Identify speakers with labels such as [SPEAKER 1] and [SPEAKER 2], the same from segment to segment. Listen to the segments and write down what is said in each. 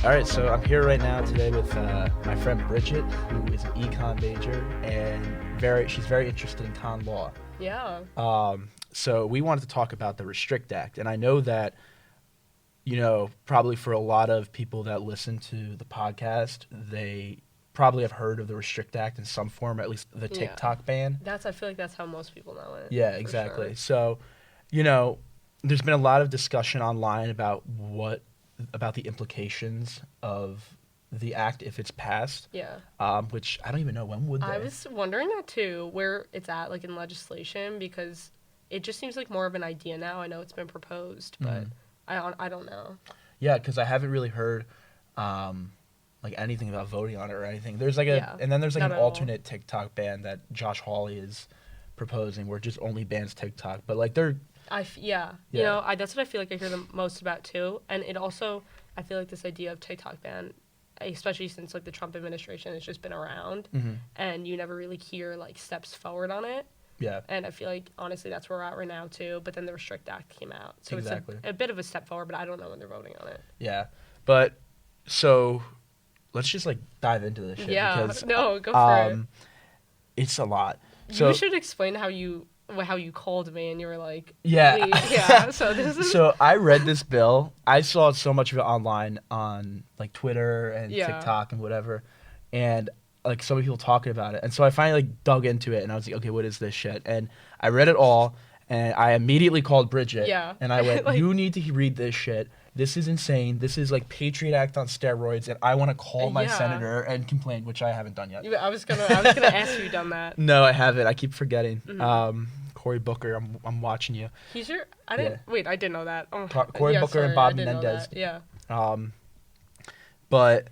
[SPEAKER 1] All right, so I'm here right now today with my friend Bridget, who is an econ major, and she's very interested in con law.
[SPEAKER 2] Yeah.
[SPEAKER 1] So we wanted to talk about the Restrict Act, and I know that, probably for a lot of people that listen to the podcast, they probably have heard of the Restrict Act in some form, at least the
[SPEAKER 2] Yeah.
[SPEAKER 1] TikTok ban.
[SPEAKER 2] I feel like that's how most people know it.
[SPEAKER 1] Yeah,
[SPEAKER 2] for
[SPEAKER 1] exactly.
[SPEAKER 2] sure.
[SPEAKER 1] So, you know, there's been a lot of discussion online about the implications of the act if it's passed.
[SPEAKER 2] Yeah.
[SPEAKER 1] Which I don't even know when would they.
[SPEAKER 2] I was wondering that too, where it's at, like in legislation, because it just seems like more of an idea now. I know it's been proposed, but I don't know.
[SPEAKER 1] Yeah, because I haven't really heard like anything about voting on it or anything. There's like
[SPEAKER 2] Yeah,
[SPEAKER 1] and then there's like
[SPEAKER 2] not
[SPEAKER 1] an
[SPEAKER 2] at all.
[SPEAKER 1] alternate TikTok ban that Josh Hawley is proposing, where it just only bans TikTok. But like they're
[SPEAKER 2] Yeah.
[SPEAKER 1] Yeah.
[SPEAKER 2] You know, that's what I feel like I hear the most about too. And it also, I feel like this idea of TikTok ban, especially since like the Trump administration has just been around, and you never really hear like steps forward on it.
[SPEAKER 1] yeah.
[SPEAKER 2] And I feel like honestly that's where we're at right now too. But then the Restrict Act came out, so
[SPEAKER 1] Exactly.
[SPEAKER 2] it's a bit of a step forward. But I don't know when they're voting on it.
[SPEAKER 1] Yeah, but so let's just like dive into this shit.
[SPEAKER 2] Yeah,
[SPEAKER 1] because,
[SPEAKER 2] no, go for it.
[SPEAKER 1] It's a lot.
[SPEAKER 2] You
[SPEAKER 1] So
[SPEAKER 2] should explain how you called me and you were like,
[SPEAKER 1] yeah,
[SPEAKER 2] please. Yeah. So this is
[SPEAKER 1] so I read this bill. I saw so much of it online on like Twitter and
[SPEAKER 2] Yeah.
[SPEAKER 1] TikTok and whatever, and like so many people talking about it. And so I finally like dug into it, and I was like, okay, what is this shit? And I read it all, and I immediately called Bridget.
[SPEAKER 2] Yeah.
[SPEAKER 1] And I went,
[SPEAKER 2] Like-
[SPEAKER 1] you need to read this shit. This is insane. This is like Patriot Act on steroids, and I want to call my
[SPEAKER 2] Yeah.
[SPEAKER 1] senator and complain, which I haven't done yet.
[SPEAKER 2] I was gonna ask you done that.
[SPEAKER 1] No, I haven't. I keep forgetting.
[SPEAKER 2] Mm-hmm.
[SPEAKER 1] Cory Booker, I'm watching you.
[SPEAKER 2] He's your. I didn't. Wait, I didn't know that. Oh,
[SPEAKER 1] Cory Booker and
[SPEAKER 2] sorry,
[SPEAKER 1] Bob
[SPEAKER 2] I didn't know
[SPEAKER 1] Menendez.
[SPEAKER 2] that. Yeah.
[SPEAKER 1] But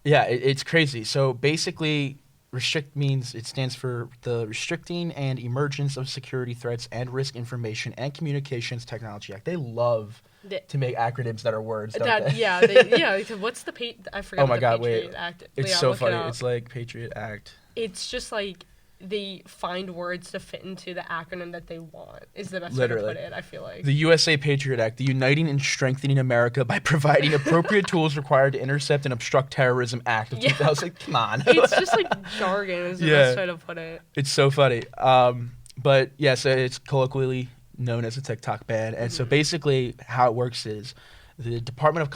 [SPEAKER 1] yeah, it's crazy. So basically, restrict means it stands for the Restricting and Emergence of Security Threats and Risk Information and Communications Technology Act. They love to make acronyms that are words, don't they?
[SPEAKER 2] Yeah. What's the I forgot.
[SPEAKER 1] Oh my
[SPEAKER 2] the
[SPEAKER 1] God,
[SPEAKER 2] Patriot
[SPEAKER 1] wait.
[SPEAKER 2] Act.
[SPEAKER 1] It's
[SPEAKER 2] Yeah,
[SPEAKER 1] so
[SPEAKER 2] look it
[SPEAKER 1] funny.
[SPEAKER 2] up.
[SPEAKER 1] It's like Patriot Act.
[SPEAKER 2] It's just like they find words to fit into the acronym that they want. Is the best
[SPEAKER 1] Literally.
[SPEAKER 2] way to put it. I feel like.
[SPEAKER 1] The USA Patriot Act, the Uniting and Strengthening America by Providing Appropriate Tools Required to Intercept and Obstruct Terrorism Act of
[SPEAKER 2] Yeah.
[SPEAKER 1] 2000. Come on.
[SPEAKER 2] It's just like jargon is the
[SPEAKER 1] Yeah.
[SPEAKER 2] best way to put it.
[SPEAKER 1] It's so funny. But yeah, so it's colloquially known as a TikTok ban. And so basically how it works is the Department of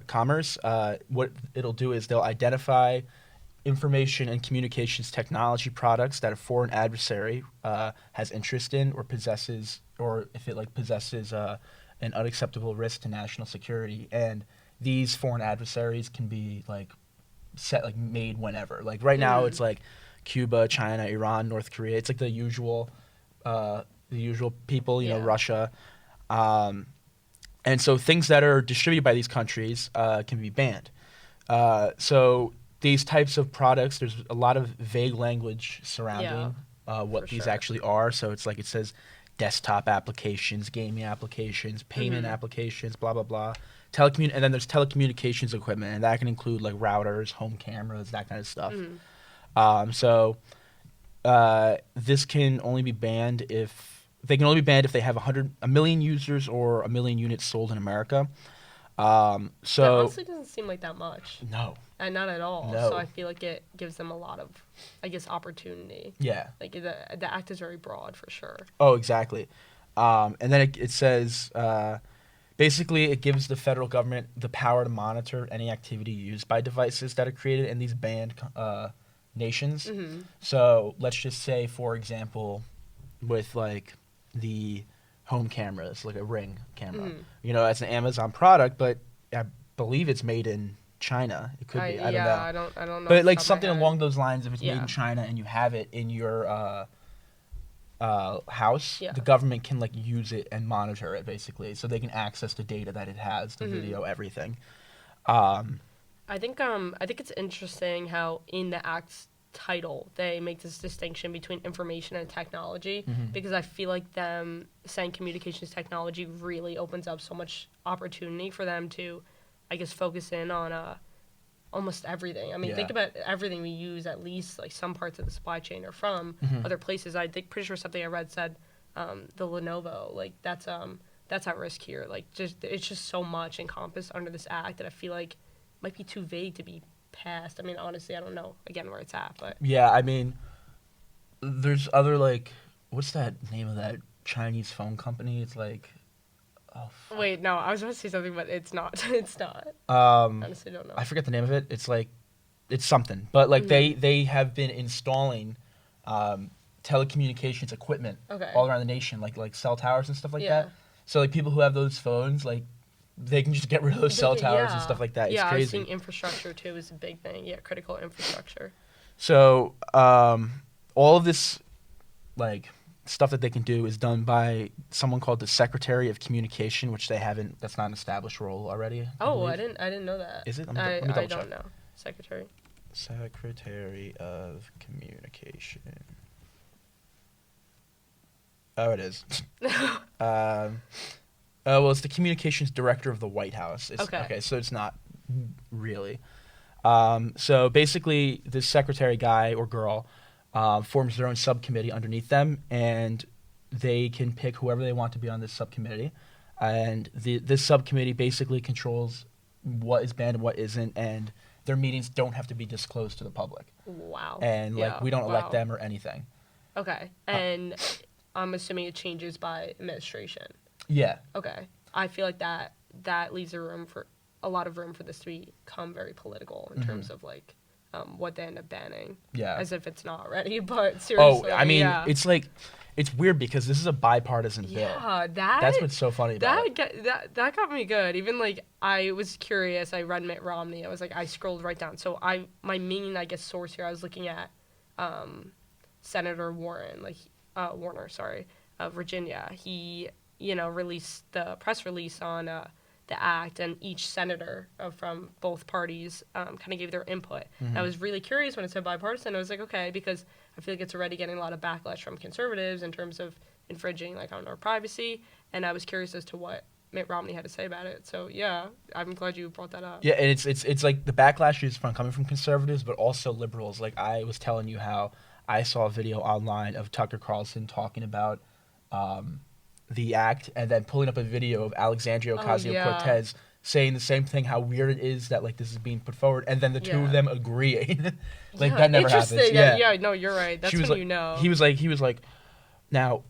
[SPEAKER 1] Commerce, what it'll do is they'll identify information and communications technology products that a foreign adversary has interest in or possesses, or if it like possesses an unacceptable risk to national security. And these foreign adversaries can be like made whenever. Like right now it's like Cuba, China, Iran, North Korea. It's like the usual people,
[SPEAKER 2] Yeah.
[SPEAKER 1] Russia. And so things that are distributed by these countries can be banned. So these types of products, there's a lot of vague language surrounding what
[SPEAKER 2] for
[SPEAKER 1] these
[SPEAKER 2] sure.
[SPEAKER 1] actually are. So it's like it says desktop applications, gaming applications, payment applications, blah, blah, blah. And then there's telecommunications equipment, and that can include like routers, home cameras, that kind of stuff. So this can only be banned if they have 1 million users or 1 million units sold in America.
[SPEAKER 2] That
[SPEAKER 1] So
[SPEAKER 2] honestly doesn't seem like that much.
[SPEAKER 1] no,
[SPEAKER 2] And not at all.
[SPEAKER 1] No.
[SPEAKER 2] So I feel like it gives them a lot of, I guess, opportunity.
[SPEAKER 1] yeah,
[SPEAKER 2] Like the act is very broad for sure.
[SPEAKER 1] oh exactly. And then it says basically it gives the federal government the power to monitor any activity used by devices that are created in these banned nations. So let's just say, for example, with like the home cameras, like a Ring camera, it's an Amazon product, but I believe it's made in China. It could be. I don't know.
[SPEAKER 2] I don't know.
[SPEAKER 1] But
[SPEAKER 2] off
[SPEAKER 1] like
[SPEAKER 2] the top of my
[SPEAKER 1] something
[SPEAKER 2] head.
[SPEAKER 1] along those lines, if it's made
[SPEAKER 2] Yeah.
[SPEAKER 1] in China and you have it in your house,
[SPEAKER 2] Yeah.
[SPEAKER 1] the government can like use it and monitor it basically, so they can access the data that it has, the video, everything.
[SPEAKER 2] I think it's interesting how in the act's title they make this distinction between information and technology, because I feel like them saying communications technology really opens up so much opportunity for them to, I guess, focus in on almost everything. I mean,
[SPEAKER 1] Yeah.
[SPEAKER 2] think about everything we use. At least like some parts of the supply chain are from other places. I think pretty sure something I read said the Lenovo, like that's at risk here. Like it's just so much encompassed under this act that I feel like might be too vague to be passed. I mean, honestly, I don't know again where it's at, but
[SPEAKER 1] Yeah, I mean, there's other like, what's that name of that Chinese phone company? It's like, oh, fuck.
[SPEAKER 2] wait, no, I was about to say something, but it's not. It's not.
[SPEAKER 1] Um,
[SPEAKER 2] Honestly, don't know.
[SPEAKER 1] I forget the name of it. It's like, it's something, but like
[SPEAKER 2] Mhm.
[SPEAKER 1] they have been installing, telecommunications equipment
[SPEAKER 2] Okay.
[SPEAKER 1] all around the nation, like cell towers and stuff like
[SPEAKER 2] Yeah.
[SPEAKER 1] that. So like people who have those phones, like they can just get rid of those cell towers and stuff like that. It's
[SPEAKER 2] Yeah, I was seeing
[SPEAKER 1] crazy.
[SPEAKER 2] infrastructure too is a big thing. Yeah, critical infrastructure.
[SPEAKER 1] So all of this like stuff that they can do is done by someone called the Secretary of Communication, which they haven't. That's not an established role already. I
[SPEAKER 2] Oh,
[SPEAKER 1] believe.
[SPEAKER 2] I didn't know that.
[SPEAKER 1] Is it? Let me double
[SPEAKER 2] I
[SPEAKER 1] check.
[SPEAKER 2] don't know. Secretary.
[SPEAKER 1] Secretary of Communication. Oh, it is. Well, it's the communications director of the White House.
[SPEAKER 2] Okay.
[SPEAKER 1] So it's not really. So basically, this secretary guy or girl forms their own subcommittee underneath them, and they can pick whoever they want to be on this subcommittee. And this subcommittee basically controls what is banned and what isn't, and their meetings don't have to be disclosed to the public.
[SPEAKER 2] Wow.
[SPEAKER 1] And like
[SPEAKER 2] Yeah,
[SPEAKER 1] we don't elect
[SPEAKER 2] wow.
[SPEAKER 1] them or anything.
[SPEAKER 2] Okay. And I'm assuming it changes by administration.
[SPEAKER 1] Yeah.
[SPEAKER 2] Okay. I feel like that leaves a lot of room for this to become very political in terms of like what they end up banning.
[SPEAKER 1] Yeah.
[SPEAKER 2] As if it's not already, but seriously.
[SPEAKER 1] Oh, I mean,
[SPEAKER 2] yeah.
[SPEAKER 1] it's like, it's weird because this is a bipartisan bill.
[SPEAKER 2] Yeah,
[SPEAKER 1] That's what's so funny about it.
[SPEAKER 2] that got me good. Even like I was curious. I read Mitt Romney. I was like, I scrolled right down. So my main I guess source here. I was looking at Senator Warren, Warner, sorry, of Virginia. He released the press release on the act, and each senator from both parties kind of gave their input. And I was really curious when it said bipartisan. I was like, okay, because I feel like it's already getting a lot of backlash from conservatives in terms of infringing on our privacy. And I was curious as to what Mitt Romney had to say about it. So yeah, I'm glad you brought that up.
[SPEAKER 1] Yeah, and it's like the backlash is coming from conservatives, but also liberals. Like I was telling you how I saw a video online of Tucker Carlson talking about the act, and then pulling up a video of Alexandria Ocasio-Cortez saying the same thing, how weird it is that like this is being put forward, and then the two of them agreeing. Like that never happens.
[SPEAKER 2] Yeah, no, you're right. That's when
[SPEAKER 1] like,
[SPEAKER 2] you know.
[SPEAKER 1] He was like, now,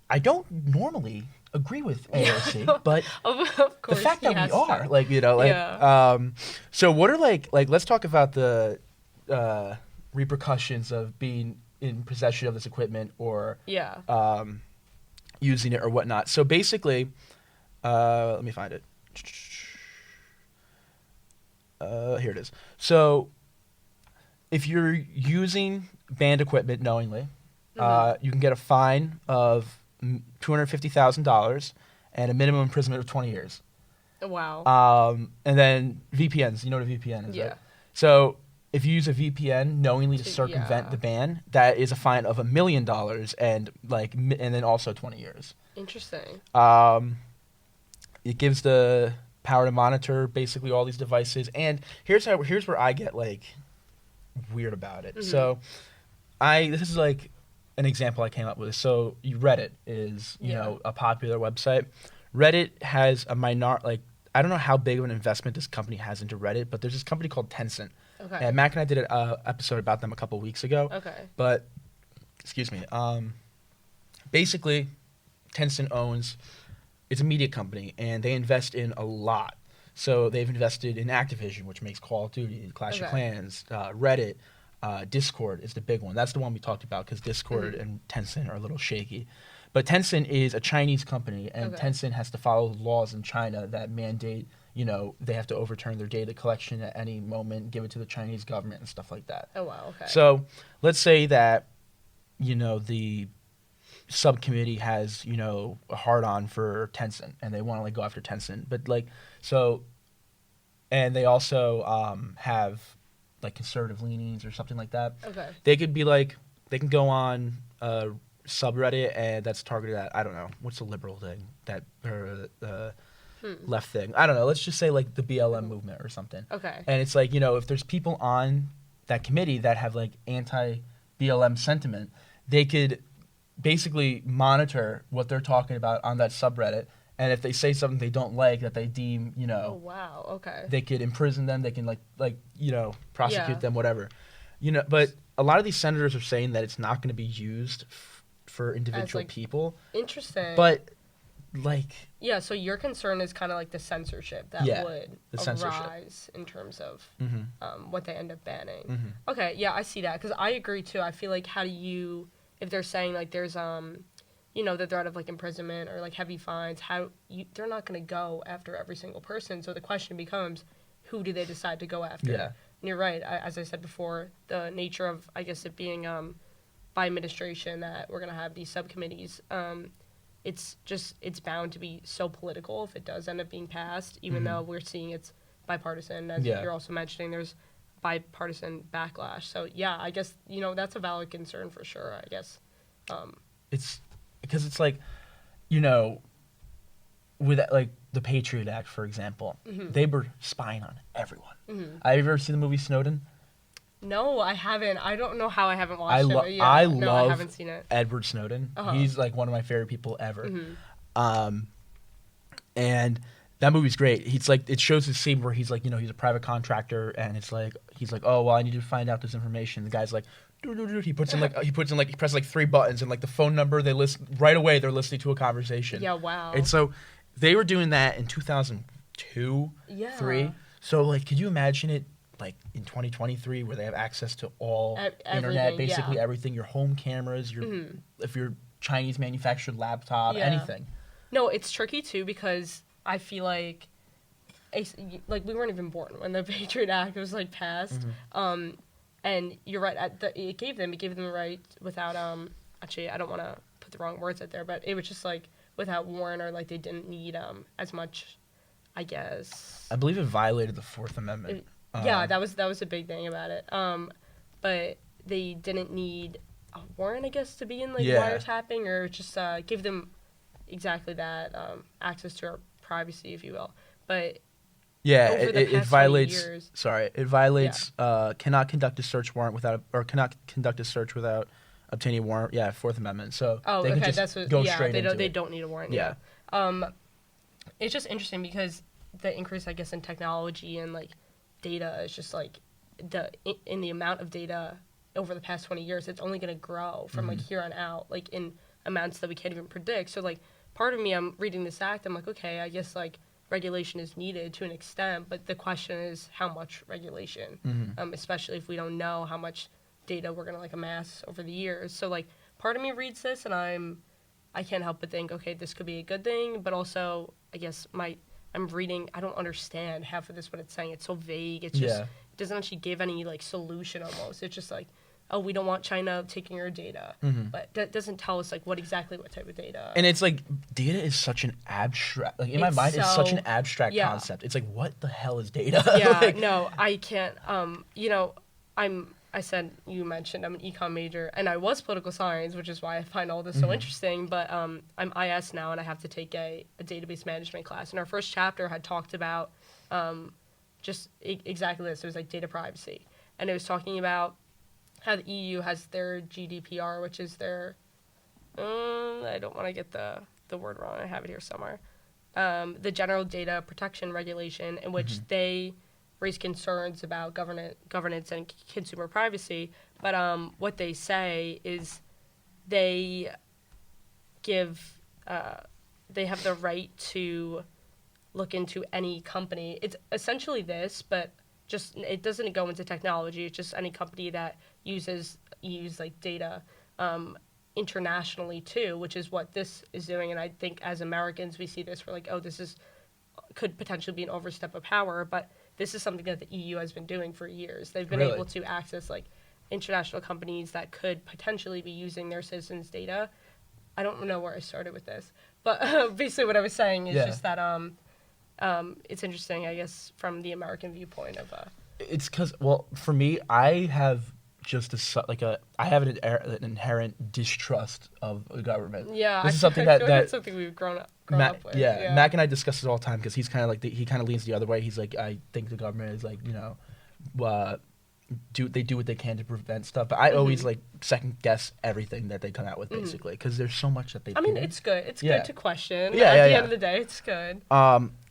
[SPEAKER 1] I don't normally agree with AOC, but
[SPEAKER 2] of course
[SPEAKER 1] the fact that we are,
[SPEAKER 2] to.
[SPEAKER 1] like, so what are like let's talk about the repercussions of being in possession of this equipment or using it or whatnot. So basically, let me find it. Here it is. So if you're using banned equipment knowingly, you can get a fine of $250,000 and a minimum imprisonment of 20 years.
[SPEAKER 2] Wow.
[SPEAKER 1] And then VPNs. You know what a VPN is,
[SPEAKER 2] Yeah.
[SPEAKER 1] right? So if you use a VPN knowingly to circumvent the ban, that is a fine of $1 million and then also 20 years.
[SPEAKER 2] Interesting.
[SPEAKER 1] It gives the power to monitor basically all these devices, and here's where I get like weird about it. So this is like an example I came up with. So Reddit is a popular website. Reddit has a I don't know how big of an investment this company has into Reddit, but there's this company called Tencent.
[SPEAKER 2] Okay.
[SPEAKER 1] And Mac and I did an episode about them a couple weeks ago.
[SPEAKER 2] Okay.
[SPEAKER 1] But excuse me. Basically, Tencent it's a media company, and they invest in a lot. So they've invested in Activision, which makes Call of Duty, Clash of Clans, Reddit, Discord is the big one. That's the one we talked about because Discord and Tencent are a little shaky. But Tencent is a Chinese company, and Tencent has to follow laws in China that mandate, they have to overturn their data collection at any moment, give it to the Chinese government and stuff like that.
[SPEAKER 2] Oh, wow. Okay.
[SPEAKER 1] So let's say that, the subcommittee has a hard on for Tencent and they want to go after Tencent, but and they also have conservative leanings or something like that.
[SPEAKER 2] Okay.
[SPEAKER 1] They could be they can go on a subreddit and that's targeted at, I don't know, what's the liberal thing that or the left thing, I don't know, let's just say the BLM movement or something.
[SPEAKER 2] Okay.
[SPEAKER 1] And it's if there's people on that committee that have anti BLM sentiment, they could basically monitor what they're talking about on that subreddit and if they say something they don't like that they deem,
[SPEAKER 2] Oh wow. Okay.
[SPEAKER 1] they could imprison them, they can prosecute
[SPEAKER 2] Yeah.
[SPEAKER 1] them, whatever. But a lot of these senators are saying that it's not going to be used for individual
[SPEAKER 2] like,
[SPEAKER 1] people.
[SPEAKER 2] Interesting.
[SPEAKER 1] But
[SPEAKER 2] yeah, so your concern is kind of like the censorship that would
[SPEAKER 1] the censorship.
[SPEAKER 2] arise in terms of
[SPEAKER 1] Mm-hmm.
[SPEAKER 2] what they end up banning.
[SPEAKER 1] Mm-hmm.
[SPEAKER 2] Okay, yeah, I see that because I agree too. I feel like if they're saying like there's the threat of like imprisonment or like heavy fines, they're not going to go after every single person. So the question becomes, who do they decide to go after?
[SPEAKER 1] Yeah.
[SPEAKER 2] And you're right. As I said before, the nature of I guess it being by administration that we're going to have these subcommittees. It's bound to be so political if it does end up being passed, even though we're seeing it's bipartisan. As you're also mentioning, there's bipartisan backlash. So yeah, I guess that's a valid concern for sure. I guess
[SPEAKER 1] It's because it's like, with like the Patriot Act, for example, they were spying on everyone. Have you ever seen the movie Snowden?
[SPEAKER 2] No, I haven't. I don't know how I haven't watched
[SPEAKER 1] I
[SPEAKER 2] it. But yeah,
[SPEAKER 1] I
[SPEAKER 2] no,
[SPEAKER 1] love
[SPEAKER 2] I haven't seen it.
[SPEAKER 1] Edward Snowden.
[SPEAKER 2] Uh-huh.
[SPEAKER 1] He's like one of my favorite people ever.
[SPEAKER 2] Mm-hmm.
[SPEAKER 1] And that movie's great. He's like, it shows this scene where he's like, he's a private contractor, and it's like, he's like, oh well, I need to find out this information. The guy's like, he presses like 3 buttons, and like the phone number they list right away. They're listening to a conversation.
[SPEAKER 2] Yeah, wow.
[SPEAKER 1] And so they were doing that in 2002,
[SPEAKER 2] Yeah.
[SPEAKER 1] 3. So like, could you imagine it? Like in 2023, where they have access to all internet, basically everything, your home cameras, if your Chinese manufactured laptop, anything.
[SPEAKER 2] No, it's tricky too because I feel like we weren't even born when the Patriot Act was like passed. And you're right. It gave them the right without actually I don't want to put the wrong words out there, but it was just like without warrant or like they didn't need as much. I guess.
[SPEAKER 1] I believe it violated the Fourth Amendment.
[SPEAKER 2] Yeah, that was a big thing about it. But they didn't need a warrant, I guess, to be in wiretapping or just give them exactly that access to our privacy, if you will. But
[SPEAKER 1] yeah,
[SPEAKER 2] over the
[SPEAKER 1] it
[SPEAKER 2] past
[SPEAKER 1] violates.
[SPEAKER 2] 20 years,
[SPEAKER 1] Sorry, it violates. Cannot conduct a search warrant cannot conduct a search without obtaining a warrant. Yeah, Fourth Amendment. So they can just go straight into it.
[SPEAKER 2] They don't need a warrant.
[SPEAKER 1] Yeah.
[SPEAKER 2] It's just interesting because the increase, I guess, in technology and like data is just like in the amount of data over the past 20 years, it's only going to grow from like here on out, like in amounts that we can't even predict. So like part of me, I'm reading this act, I'm like, okay, I guess like regulation is needed to an extent, but the question is how much regulation, especially if we don't know how much data we're going to like amass over the years. So like part of me reads this and I can't help but think, okay, this could be a good thing, but also I guess I'm reading, I don't understand half of this, what it's saying. It's so vague. It's just, it doesn't actually give any, like, solution almost. It's just like, oh, we don't want China taking our data. But that doesn't tell us, like, what type of data.
[SPEAKER 1] And it's like, data is such an abstract, like, in my mind, it's such an abstract concept. It's like, what the hell is data?
[SPEAKER 2] Yeah, no, I can't, you mentioned I'm an econ major, and I was political science, which is why I find all this so interesting, but I'm IS now, and I have to take a database management class, and our first chapter had talked about exactly this. It was like data privacy, and it was talking about how the EU has their GDPR, which is their, I don't want to get the word wrong, I have it here somewhere, the General Data Protection Regulation, in which they raise concerns about governance and consumer privacy, but what they say is they have the right to look into any company. It's essentially this, but just it doesn't go into technology. It's just any company that use like data internationally too, which is what this is doing. And I think as Americans we see this, we're like, oh, could potentially be an overstep of power, but this is something that the EU has been doing for years. They've been able to access like international companies that could potentially be using their citizens' data. I don't know where I started with this, but basically what I was saying is just that it's interesting, I guess, from the American viewpoint of.
[SPEAKER 1] It's because, well, for me, I have just I have an inherent distrust of the government.
[SPEAKER 2] Yeah,
[SPEAKER 1] this is something
[SPEAKER 2] that's something we've grown up with.
[SPEAKER 1] Yeah, Mac and I discuss this all the time because he's kind of like he kind of leans the other way. He's like, I think the government is like do what they can to prevent stuff. But I always like second guess everything that they come out with, basically, because there's so much that they.
[SPEAKER 2] I mean, it's good. It's good to question.
[SPEAKER 1] Yeah,
[SPEAKER 2] At the end of the day, it's good.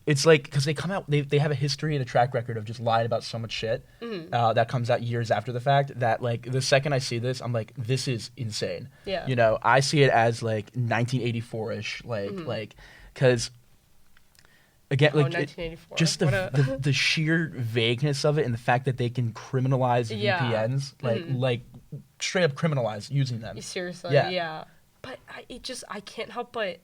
[SPEAKER 1] It's like, because they come out, they have a history and a track record of just lying about so much shit that comes out years after the fact, that like the second I see this, I'm like, this is insane.
[SPEAKER 2] Yeah.
[SPEAKER 1] You know, I see it as like 1984-ish, like, because again, like
[SPEAKER 2] 1984.
[SPEAKER 1] just the sheer vagueness of it, and the fact that they can criminalize VPNs, like straight up criminalize using them.
[SPEAKER 2] Seriously, yeah. But I can't help but.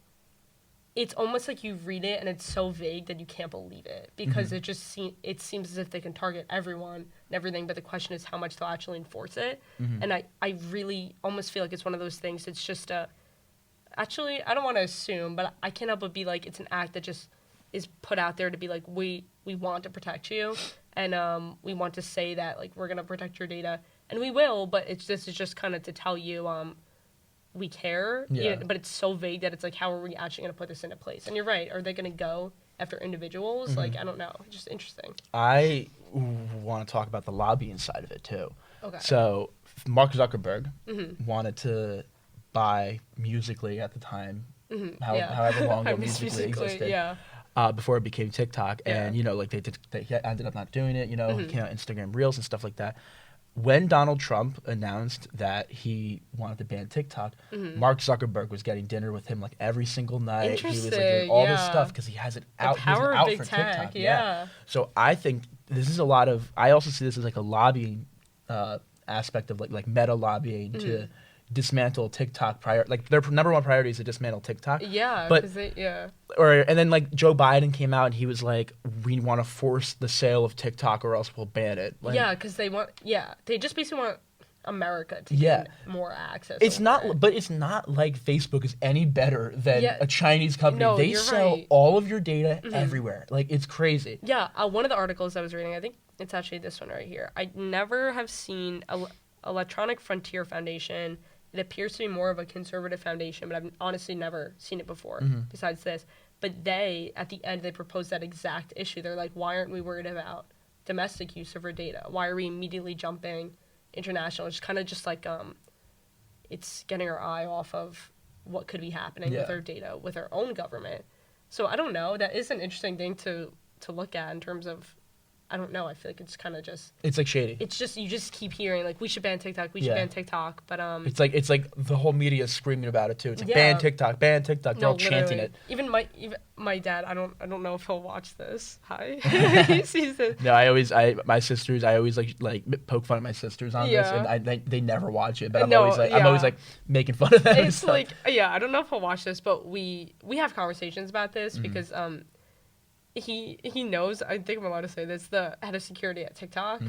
[SPEAKER 2] It's almost like you read it and it's so vague that you can't believe it, because it just it seems as if they can target everyone and everything, but the question is how much they'll actually enforce it. And I really almost feel like it's one of those things. It's just actually, I don't want to assume, but I can't help but be like, it's an act that just is put out there to be like, we want to protect you, and we want to say that like we're gonna protect your data, and we will, but this is just kind of to tell you we care, but it's so vague that it's like, how are we actually going to put this into place? And you're right. Are they going to go after individuals? Like, I don't know. It's just interesting.
[SPEAKER 1] I want to talk about the lobbying side of it, too.
[SPEAKER 2] Okay.
[SPEAKER 1] So Mark Zuckerberg wanted to buy Musical.ly at the time, however long ago Musical.ly existed, before it became TikTok. And, you know, like they ended up not doing it, you know, came out Instagram Reels and stuff like that. When Donald Trump announced that he wanted to ban TikTok, Mark Zuckerberg was getting dinner with him like every single night. He was like doing all this stuff because he has it out.
[SPEAKER 2] The power of big
[SPEAKER 1] for
[SPEAKER 2] tech,
[SPEAKER 1] TikTok. Yeah. So I think this is a lot of. I also see this as like a lobbying aspect of like meta lobbying to dismantle TikTok. Like their number one priority is to dismantle TikTok.
[SPEAKER 2] Yeah.
[SPEAKER 1] But and then like Joe Biden came out and he was like, we want to force the sale of TikTok or else we'll ban it. Like,
[SPEAKER 2] because they just basically want America to get more access.
[SPEAKER 1] It's not, but it's not like Facebook is any better than a Chinese company.
[SPEAKER 2] No,
[SPEAKER 1] they sell all of your data everywhere. Like, it's crazy.
[SPEAKER 2] Yeah, one of the articles I was reading, I think it's actually this one right here. I never have seen Electronic Frontier Foundation. It appears to be more of a conservative foundation, but I've honestly never seen it before besides this. But at the end, they proposed that exact issue. They're like, why aren't we worried about domestic use of our data? Why are we immediately jumping international? It's kind of just like it's getting our eye off of what could be happening with our data, with our own government. So I don't know. That is an interesting thing to look at in terms of, I don't know. I feel like it's kind of just.
[SPEAKER 1] It's like shady.
[SPEAKER 2] It's just, you just keep hearing like, we should ban TikTok. We should ban TikTok. But it's
[SPEAKER 1] like the whole media is screaming about it too. It's like ban TikTok, ban TikTok. They're all chanting it.
[SPEAKER 2] Even my dad. I don't know if he'll watch this. Hi. He sees it.
[SPEAKER 1] No, my sisters. I always like poke fun at my sisters on this, and they never watch it. But I'm always like making fun of them.
[SPEAKER 2] It's like I don't know if he'll watch this, but we have conversations about this because he knows, I think I'm allowed to say this, the head of security at TikTok,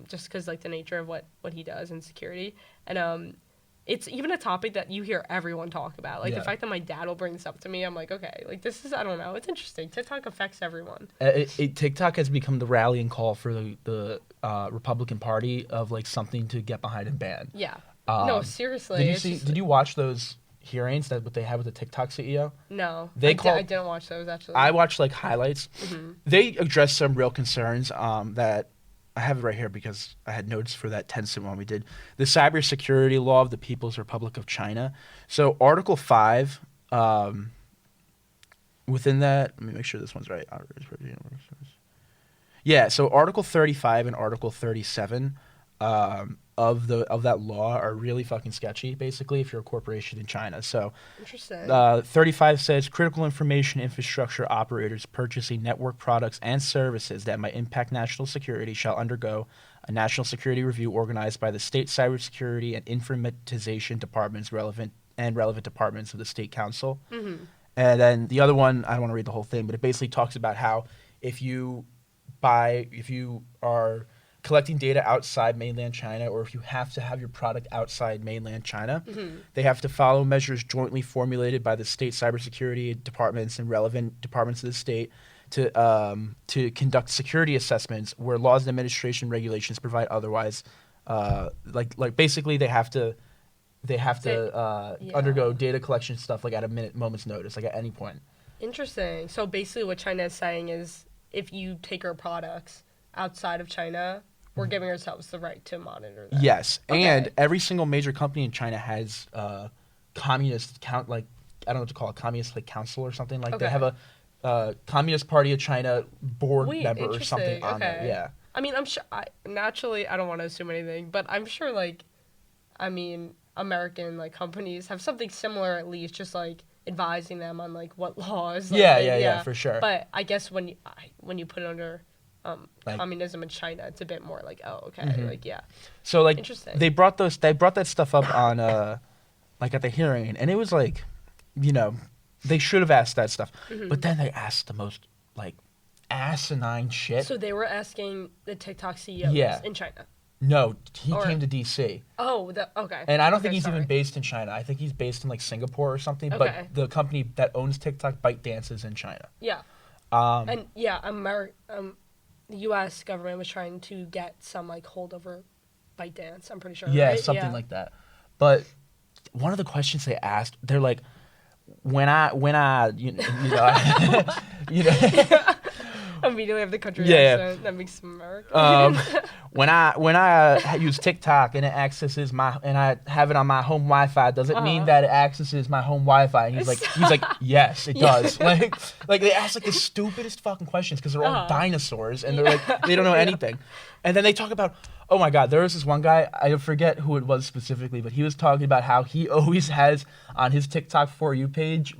[SPEAKER 2] just because like the nature of what he does in security, and it's even a topic that you hear everyone talk about. Like the fact that my dad will bring this up to me, I'm like, okay, like this is, I don't know, it's interesting. TikTok affects everyone.
[SPEAKER 1] TikTok has become the rallying call for the Republican Party of like something to get behind and ban.
[SPEAKER 2] Yeah. No, seriously.
[SPEAKER 1] Did you watch those hearings that what they had with the TikTok CEO?
[SPEAKER 2] No, I didn't watch those actually.
[SPEAKER 1] I watched like highlights. They addressed some real concerns that I have it right here because I had notes for that Tencent one we did. The cybersecurity law of the People's Republic of China. So Article 5, within that, let me make sure this one's right. Yeah, so Article 35 and Article 37 of that law are really fucking sketchy, basically, if you're a corporation in China. So,
[SPEAKER 2] interesting.
[SPEAKER 1] 35 says critical information infrastructure operators purchasing network products and services that might impact national security shall undergo a national security review organized by the state cybersecurity and informatization departments relevant departments of the state council. And then the other one, I don't want to read the whole thing, but it basically talks about how if you are collecting data outside mainland China, or if you have to have your product outside mainland China, they have to follow measures jointly formulated by the state cybersecurity departments and relevant departments of the state to conduct security assessments where laws and administration regulations provide otherwise. Like basically they have to undergo data collection stuff like at a moment's notice, like at any point.
[SPEAKER 2] Interesting. So basically what China is saying is if you take our products outside of China, we're giving ourselves the right to monitor that.
[SPEAKER 1] Yes,
[SPEAKER 2] Okay.
[SPEAKER 1] and every single major company in China has communist like I don't know what to call it, communist like council or something like. They
[SPEAKER 2] Okay.
[SPEAKER 1] have a Communist Party of China board
[SPEAKER 2] Wait,
[SPEAKER 1] member or something
[SPEAKER 2] interesting.
[SPEAKER 1] on there.
[SPEAKER 2] Okay.
[SPEAKER 1] Yeah.
[SPEAKER 2] I mean, I'm sure. Naturally, I don't want to assume anything, but I'm sure, like, I mean, American like companies have something similar at least, just like advising them on like what laws. Like,
[SPEAKER 1] Yeah, for sure.
[SPEAKER 2] But I guess when you put it under
[SPEAKER 1] Like-
[SPEAKER 2] communism in China, it's a bit more like, oh, okay, like yeah,
[SPEAKER 1] So like
[SPEAKER 2] Interesting.
[SPEAKER 1] they brought that stuff up on like at the hearing, and it was like, you know, they should have asked that stuff, but then they asked the most like asinine shit.
[SPEAKER 2] So they were asking the TikTok CEOs
[SPEAKER 1] Yeah.
[SPEAKER 2] in China.
[SPEAKER 1] No, he
[SPEAKER 2] Or-
[SPEAKER 1] came to DC,
[SPEAKER 2] Oh, okay.
[SPEAKER 1] and I don't think
[SPEAKER 2] Okay,
[SPEAKER 1] he's
[SPEAKER 2] sorry.
[SPEAKER 1] even based in China. I think he's based in like Singapore or something.
[SPEAKER 2] Okay.
[SPEAKER 1] But the company that owns TikTok, ByteDance, is in China.
[SPEAKER 2] Yeah, and yeah, the U.S. government was trying to get some like hold over ByteDance. I'm pretty sure.
[SPEAKER 1] Yeah,
[SPEAKER 2] right?
[SPEAKER 1] something like that. But one of the questions they asked, they're like, when I you know, you know,
[SPEAKER 2] Immediately have the country
[SPEAKER 1] Yeah.
[SPEAKER 2] accent that makes them American.
[SPEAKER 1] when I use TikTok and it accesses and I have it on my home Wi-Fi, does it mean that it accesses my home Wi-Fi? And he's like, yes, it does. Like they ask like the stupidest fucking questions because they're all dinosaurs and they're like they don't know anything. And then they talk about, oh my God, there was this one guy, I forget who it was specifically, but he was talking about how he always has on his TikTok For You page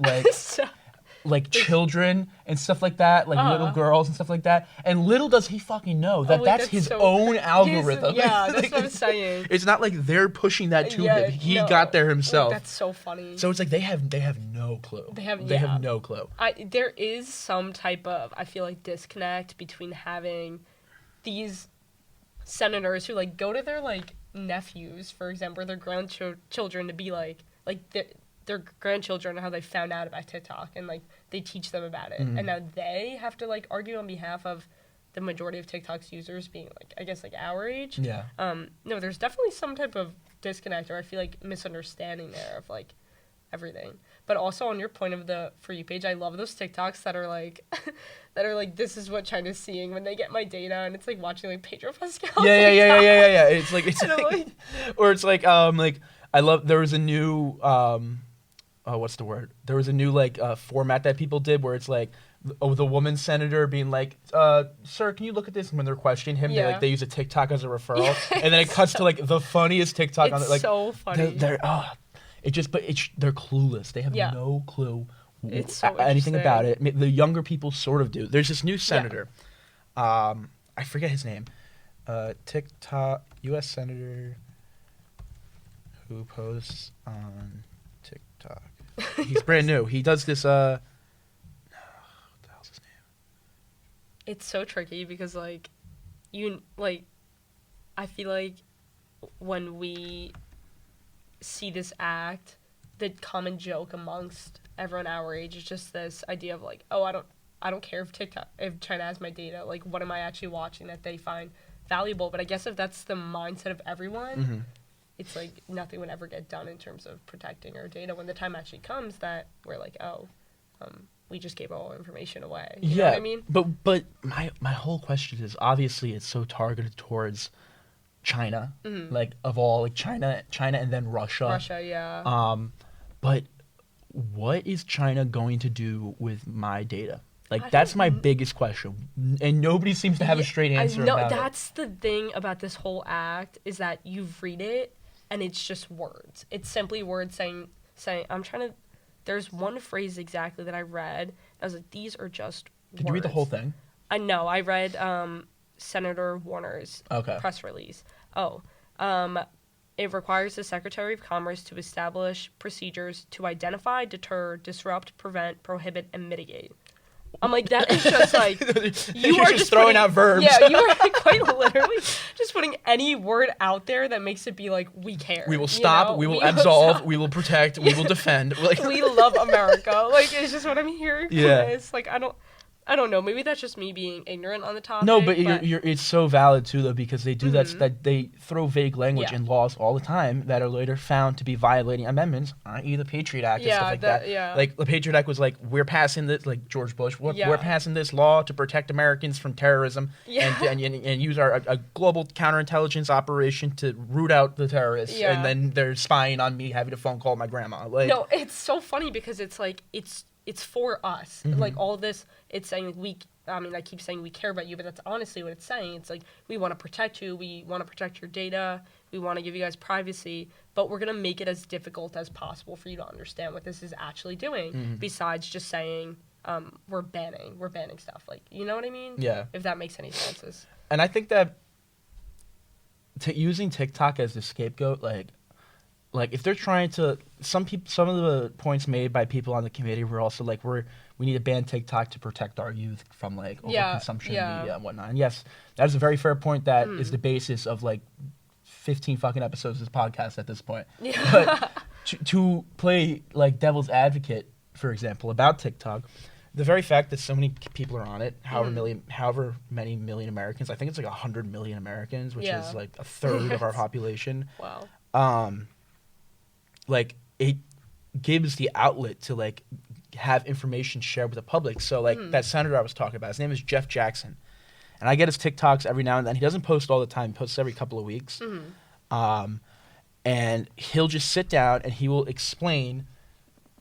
[SPEAKER 1] like children and stuff like that, like little girls and stuff like that. And little does he fucking know that that's his
[SPEAKER 2] so
[SPEAKER 1] own algorithm.
[SPEAKER 2] Yeah, that's what I'm saying.
[SPEAKER 1] It's not like they're pushing that to
[SPEAKER 2] Yeah,
[SPEAKER 1] him. He
[SPEAKER 2] no.
[SPEAKER 1] got there himself.
[SPEAKER 2] That's so funny.
[SPEAKER 1] So it's like they have no clue. They have no clue.
[SPEAKER 2] There is some type of, I feel like, disconnect between having these senators who like go to their like nephews, for example, or their grandchildren to be like their grandchildren, how they found out about TikTok, and like they teach them about it, and now they have to like argue on behalf of the majority of TikTok's users being like, I guess, like our age.
[SPEAKER 1] Yeah.
[SPEAKER 2] No, there's definitely some type of disconnect, or I feel like misunderstanding there of like everything. But also on your point of the For You page, I love those TikToks that are like this is what China's seeing when they get my data, and it's like watching like Pedro Pascal.
[SPEAKER 1] Yeah. It's like
[SPEAKER 2] And I'm like-
[SPEAKER 1] or it's like I love there was a new what's the word? There was a new like format that people did where it's like the woman senator being like, sir, can you look at this? And when they're questioning him,
[SPEAKER 2] Yeah.
[SPEAKER 1] they use a TikTok as a referral, and then it cuts to like the funniest TikTok on it.
[SPEAKER 2] It's
[SPEAKER 1] Like
[SPEAKER 2] so funny.
[SPEAKER 1] they're clueless. They have
[SPEAKER 2] Yeah.
[SPEAKER 1] no clue
[SPEAKER 2] It's so
[SPEAKER 1] anything about
[SPEAKER 2] interesting.
[SPEAKER 1] it. The younger people sort of do. There's this new senator. I forget his name. TikTok U.S. senator who posts on TikTok. He's brand new. He does this. What the hell's his name?
[SPEAKER 2] It's so tricky because I feel like when we see this act, the common joke amongst everyone our age is just this idea of like, oh, I don't care if China has my data, like what am I actually watching that they find valuable? But I guess if that's the mindset of everyone, it's like nothing would ever get done in terms of protecting our data when the time actually comes that we're like, oh, we just gave all our information away. You know what I mean?
[SPEAKER 1] But my whole question is, obviously it's so targeted towards China, like of all, like China and then Russia.
[SPEAKER 2] Russia, yeah.
[SPEAKER 1] But what is China going to do with my data? Like
[SPEAKER 2] I
[SPEAKER 1] that's
[SPEAKER 2] don't
[SPEAKER 1] my
[SPEAKER 2] kn-
[SPEAKER 1] biggest question, and nobody seems to have a straight answer
[SPEAKER 2] No,
[SPEAKER 1] about
[SPEAKER 2] that's the thing about this whole act is that you read it and it's just words. It's simply words saying I'm trying to. There's one phrase exactly that I read. I was like, these are just.
[SPEAKER 1] Did you read the whole thing?
[SPEAKER 2] I know. I read Senator Warner's press release. It requires the Secretary of Commerce to establish procedures to identify, deter, disrupt, prevent, prohibit, and mitigate. I'm like, that is just like
[SPEAKER 1] You're just throwing out verbs.
[SPEAKER 2] Yeah, you are quite literally just putting any word out there that makes it be like, we care.
[SPEAKER 1] We will stop. We will absolve. We will protect. We will defend. Like
[SPEAKER 2] we love America. Like it's just what I'm hearing from
[SPEAKER 1] Yeah.
[SPEAKER 2] this. Like I I don't know. Maybe that's just me being ignorant on the topic.
[SPEAKER 1] No, but it's so valid too, though, because they do that they throw vague language
[SPEAKER 2] Yeah.
[SPEAKER 1] in laws all the time that are later found to be violating amendments, i.e. the Patriot Act and stuff like that.
[SPEAKER 2] Yeah.
[SPEAKER 1] Like the Patriot Act was like, we're passing this, like George Bush, we're
[SPEAKER 2] Yeah.
[SPEAKER 1] passing this law to protect Americans from terrorism
[SPEAKER 2] Yeah.
[SPEAKER 1] and use a global counterintelligence operation to root out the terrorists.
[SPEAKER 2] Yeah.
[SPEAKER 1] And then they're spying on me having to phone call my grandma. Like,
[SPEAKER 2] No, it's so funny because it's like it's for us.
[SPEAKER 1] Mm-hmm.
[SPEAKER 2] Like all of this, it's saying I keep saying we care about you, but that's honestly what it's saying. It's like we want to protect you, we want to protect your data, we want to give you guys privacy, but we're gonna make it as difficult as possible for you to understand what this is actually doing.
[SPEAKER 1] Mm-hmm.
[SPEAKER 2] Besides just saying we're banning stuff. Like, you know what I mean?
[SPEAKER 1] Yeah.
[SPEAKER 2] If that makes any sense.
[SPEAKER 1] And I think that using TikTok as the scapegoat, like if they're trying to, some of the points made by people on the committee were also like, we need to ban TikTok to protect our youth from like overconsumption of media and whatnot. And yes, that is a very fair point. That is the basis of like 15 fucking episodes of this podcast at this point.
[SPEAKER 2] Yeah.
[SPEAKER 1] But to play like devil's advocate, for example, about TikTok, the very fact that so many people are on it, however many million Americans, I think it's like 100 million Americans, which is like a third of our population.
[SPEAKER 2] Wow.
[SPEAKER 1] Like it gives the outlet to like have information shared with the public. So like that senator I was talking about, his name is Jeff Jackson, and I get his TikToks every now and then. He doesn't post all the time; he posts every couple of weeks. And he'll just sit down and he will explain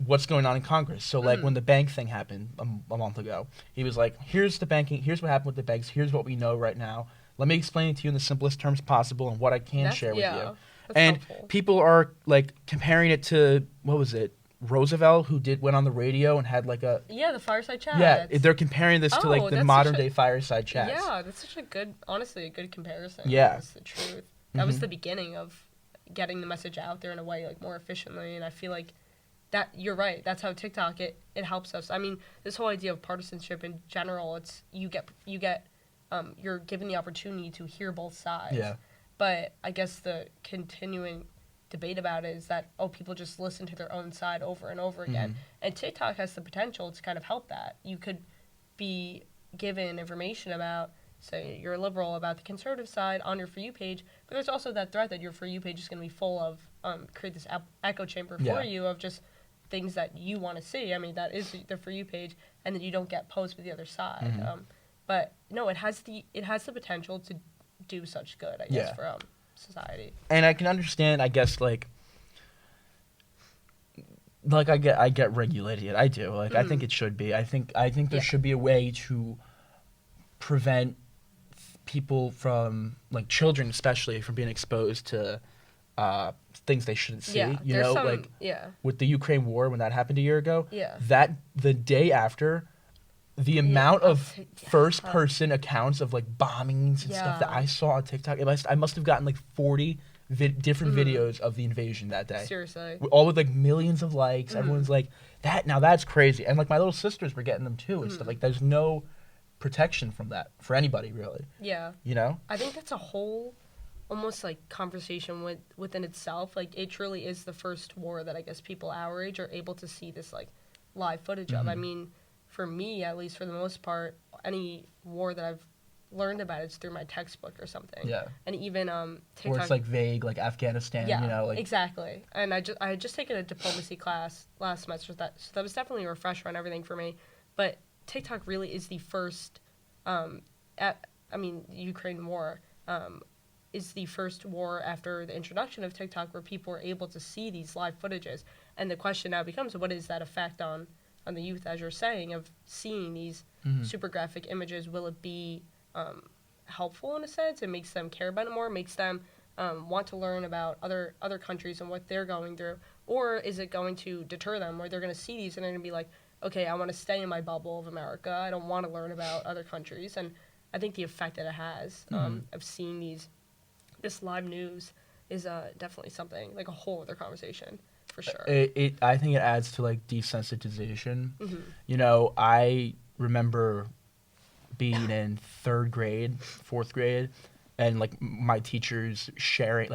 [SPEAKER 1] what's going on in Congress. So like when the bank thing happened a month ago, he was like, here's what happened with the banks, here's what we know right now. Let me explain it to you in the simplest terms possible and what I can share with you. And
[SPEAKER 2] helpful.
[SPEAKER 1] people are like comparing it to, what was it, Roosevelt, who went on the radio and had like a...
[SPEAKER 2] Yeah, the fireside chat.
[SPEAKER 1] Yeah, they're comparing this to like the modern day fireside chats.
[SPEAKER 2] Yeah, that's such a good, honestly, a good comparison.
[SPEAKER 1] Yeah.
[SPEAKER 2] That's the truth. That was the beginning of getting the message out there in a way like more efficiently, and I feel like that you're right. That's how TikTok it helps us. I mean, this whole idea of partisanship in general, it's you're given the opportunity to hear both sides.
[SPEAKER 1] Yeah.
[SPEAKER 2] But I guess the continuing debate about it is that people just listen to their own side over and over again. And TikTok has the potential to kind of help that. You could be given information about, say, you're a liberal, about the conservative side on your For You page, but there's also that threat that your For You page is going to be full of, create this echo chamber for you of just things that you want to see. I mean, that is the For You page, and then you don't get posts with the other side. But no, it has the potential to do such good, I guess, for society.
[SPEAKER 1] And I can understand, I guess, like I get regulated. I do. Like I think it should be. I think there should be a way to prevent people from, like children especially, from being exposed to things they shouldn't see. You know, like with the Ukraine war when that happened a year ago.
[SPEAKER 2] Yeah.
[SPEAKER 1] That the day after, the amount of first-person accounts of like bombings and stuff that I saw on TikTok, I must have gotten like 40 different videos of the invasion that day.
[SPEAKER 2] Seriously.
[SPEAKER 1] All with like millions of likes. Everyone's like, now that's crazy. And like my little sisters were getting them too and stuff. Like there's no protection from that for anybody really.
[SPEAKER 2] Yeah.
[SPEAKER 1] You know?
[SPEAKER 2] I think that's a whole almost like conversation within itself. Like it truly is the first war that I guess people our age are able to see this like live footage of. I mean, for me, at least for the most part, any war that I've learned about is through my textbook or something.
[SPEAKER 1] Yeah.
[SPEAKER 2] And even TikTok.
[SPEAKER 1] Or it's like vague, like Afghanistan,
[SPEAKER 2] yeah,
[SPEAKER 1] you know, like
[SPEAKER 2] exactly. And I had just taken a diplomacy class last semester, so that was definitely a refresher on everything for me. But TikTok really is the first. The Ukraine war is the first war after the introduction of TikTok where people are able to see these live footages. And the question now becomes, what is that effect on the youth, as you're saying, of seeing these super graphic images? Will it be helpful in a sense? It makes them care about it more, makes them want to learn about other countries and what they're going through? Or is it going to deter them where they're going to see these and they're going to be like, okay, I want to stay in my bubble of America. I don't want to learn about other countries. And I think the effect that it has of seeing this live news is definitely something, like a whole other conversation. For sure.
[SPEAKER 1] I think it adds to like desensitization. You know, I remember being in 4th grade, and like my teachers showing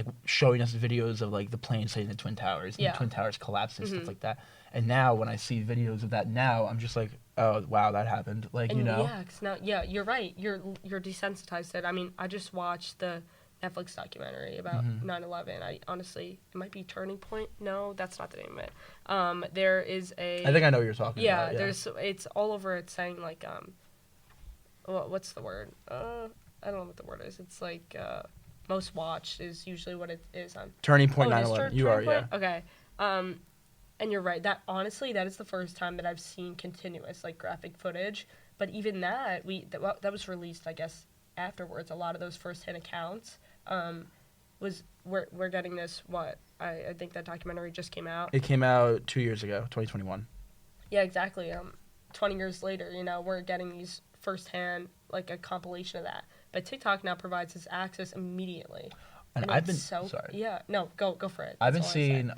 [SPEAKER 1] us videos of like the planes hitting the Twin Towers and the Twin Towers collapsing and stuff like that. And now when I see videos of that now, I'm just like, oh wow, that happened. Like, and
[SPEAKER 2] Yeah, 'cause now, you're right. You're desensitized to it. I mean, I just watched the Netflix documentary about 9/11. I honestly, it might be Turning Point. No, that's not the name of it. There is a.
[SPEAKER 1] I think I know what you're talking about. Yeah,
[SPEAKER 2] it's all over it saying like what's the word? I don't know what the word is. It's like most watched is usually what it is on.
[SPEAKER 1] Turning Point 9/11. You are, yeah.
[SPEAKER 2] Okay. And you're right. That honestly, that is the first time that I've seen continuous like graphic footage. But even that, that was released, I guess, afterwards. A lot of those first-hand accounts we're getting this. What I think that documentary just came out.
[SPEAKER 1] It came out 2 years ago, 2021.
[SPEAKER 2] Yeah, exactly. 20 years later, we're getting these first-hand like a compilation of that. But TikTok now provides this access immediately.
[SPEAKER 1] And I've been
[SPEAKER 2] sorry. Yeah, no, go for it.
[SPEAKER 1] I've been seeing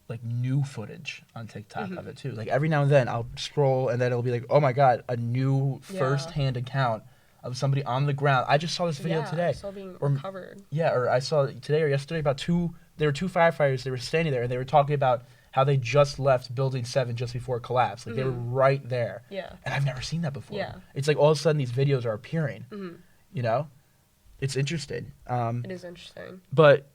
[SPEAKER 1] like new footage on TikTok of it too. Like every now and then I'll scroll and then it'll be like, oh my god, a new first-hand account of somebody on the ground. I just saw this video today.
[SPEAKER 2] Still being recovered.
[SPEAKER 1] Yeah, or I saw today or yesterday about there were two firefighters. They were standing there and they were talking about how they just left Building 7 just before it collapsed. Like they were right there.
[SPEAKER 2] Yeah.
[SPEAKER 1] And I've never seen that before.
[SPEAKER 2] Yeah.
[SPEAKER 1] It's like all of a sudden these videos are appearing. It's interesting.
[SPEAKER 2] It is interesting.
[SPEAKER 1] But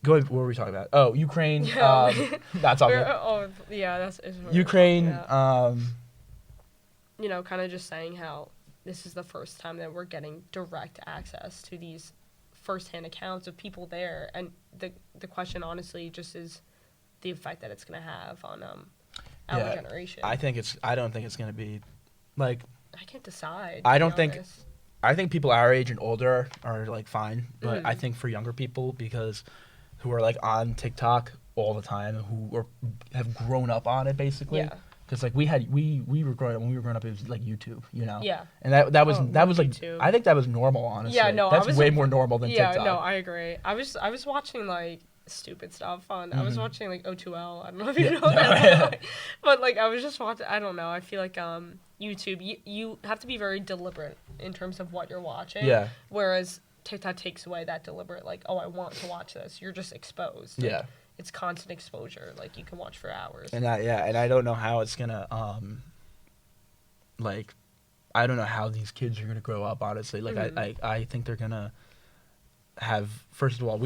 [SPEAKER 1] what were we talking about? Oh, Ukraine. That's all good.
[SPEAKER 2] Oh, yeah, that's
[SPEAKER 1] Ukraine.
[SPEAKER 2] Yeah. Kind of just saying how this is the first time that we're getting direct access to these first-hand accounts of people there, and the question honestly just is the effect that it's going to have on our generation.
[SPEAKER 1] I don't think it's going to be like.
[SPEAKER 2] I can't decide.
[SPEAKER 1] I think people our age and older are like fine, but I think for younger people who are like on TikTok all the time, who have grown up on it basically. Yeah. Because like we were growing up, when we were growing up, it was like YouTube, Yeah. And that was like YouTube. I think that was normal, honestly. Yeah, no, that's way more normal than TikTok.
[SPEAKER 2] Yeah, no, I agree. I was watching like stupid stuff on. I was watching like O2L. I don't know if you know that, but like I was just watching. I don't know. I feel like YouTube, you have to be very deliberate in terms of what you're watching.
[SPEAKER 1] Yeah.
[SPEAKER 2] Whereas TikTok takes away that deliberate, like, oh, I want to watch this. You're just exposed. Like, it's constant exposure. Like, you can watch for hours.
[SPEAKER 1] And I don't know how it's gonna I don't know how these kids are gonna grow up. Honestly, like I think they're gonna have, first of all,